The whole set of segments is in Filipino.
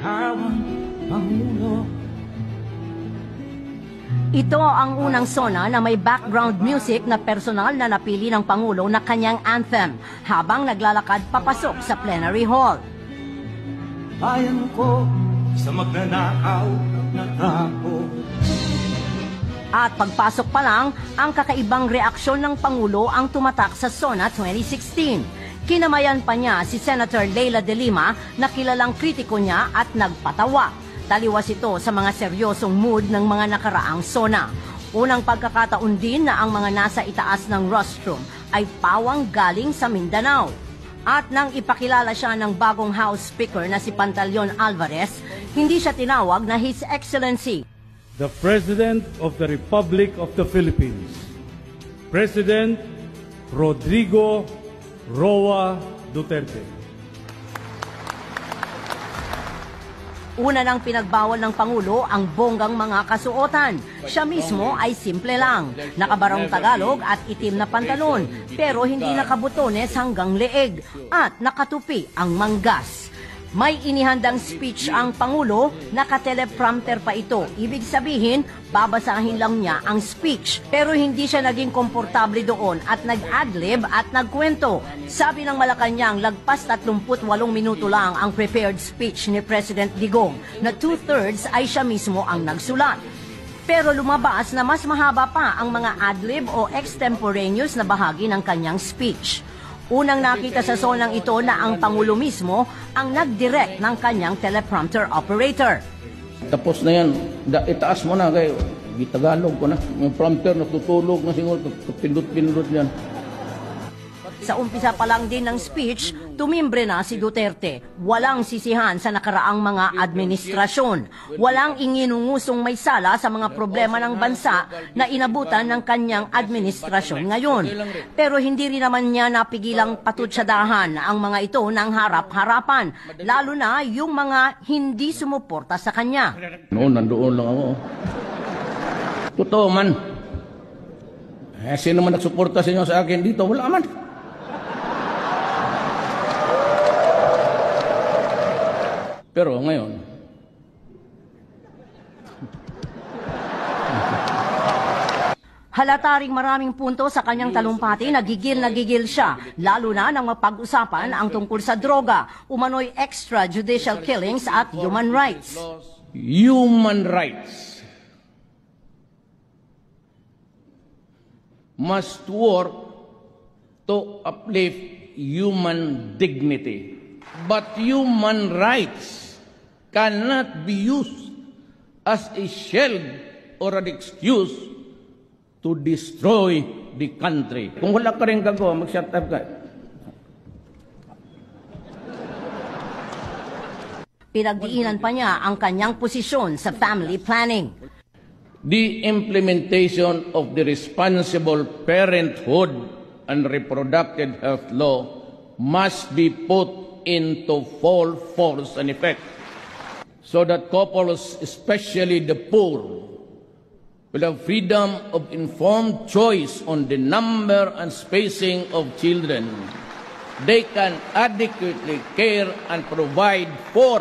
ikaw ang Pangulo. Ito ang unang SONA na may background music na personal na napili ng Pangulo na kanyang anthem habang naglalakad papasok sa plenary hall. Bayan ko sa magnanakaw na tao. At pagpasok pa lang, ang kakaibang reaksyon ng Pangulo ang tumatak sa SONA 2016. Kinamayan pa niya si Senator Leila de Lima na kilalang kritiko niya at nagpatawa. Taliwas ito sa mga seryosong mood ng mga nakaraang SONA. Unang pagkakataon din na ang mga nasa itaas ng rostrum ay pawang galing sa Mindanao. At nang ipakilala siya ng bagong House Speaker na si Pantaleon Alvarez, hindi siya tinawag na His Excellency. The President of the Republic of the Philippines, President Rodrigo Roa Duterte. Una nang pinagbawal ng Pangulo ang bonggang mga kasuotan. Siya mismo ay simple lang, nakabarong Tagalog at itim na pantalon, pero hindi nakabutones hanggang leeg at nakatupi ang manggas. May inihandang speech ang Pangulo, naka-teleprompter pa ito. Ibig sabihin, babasahin lang niya ang speech. Pero hindi siya naging komportable doon at nag-adlib at nagkwento. Sabi ng Malacanang, lagpas 38 minuto lang ang prepared speech ni President Digong, na 2/3 ay siya mismo ang nagsulat. Pero lumabas na mas mahaba pa ang mga adlib o extemporaneous na bahagi ng kanyang speech. Unang nakita sa sonang ito na ang Pangulo mismo ang nag-direct ng kanyang teleprompter operator. Tapos na yan, itaas mo na kayo. Tagalog ko na. Yung prompter natutulog na siguro, pindot-pindot yan. Sa umpisa pa lang din ng speech, tumimbre na si Duterte. Walang sisihan sa nakaraang mga administrasyon. Walang inginungusong may sala sa mga problema ng bansa na inabutan ng kanyang administrasyon ngayon. Pero hindi rin naman niya napigilang patutsadahan ang mga ito ng harap-harapan, lalo na yung mga hindi sumuporta sa kanya. Noon, nandoon lang ako. Totoo man. Sino man nagsuporta sa inyo sa akin dito? Wala man. Pero ngayon, halata ring maraming punto sa kanyang talumpati, nagigil siya, lalo na nang mapag-usapan ang tungkol sa droga, umano'y extrajudicial killings at human rights. Human rights must work to uplift human dignity. But human rights cannot be used as a shield or an excuse to destroy the country. Kung wala ka rin gagawa, mag-shut up ka. Pinagdiinan pa niya ang kanyang posisyon sa family planning. The implementation of the Responsible Parenthood and Reproductive Health Law must be put into full force and effect, so that couples, especially the poor, will have freedom of informed choice on the number and spacing of children they can adequately care and provide for.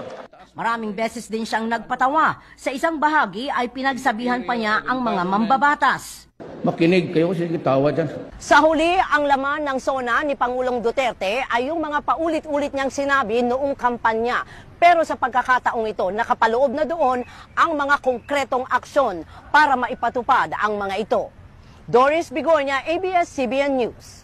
Maraming beses din siyang nagpatawa. Sa isang bahagi ay pinagsabihan pa niya ang mga mambabatas. Makinig kayo, sige tawa dyan. Sa huli, ang laman ng SONA ni Pangulong Duterte ay yung mga paulit-ulit niyang sinabi noong kampanya. Pero sa pagkakataong ito, nakapaloob na doon ang mga konkretong aksyon para maipatupad ang mga ito. Doris Bigornia, ABS-CBN News.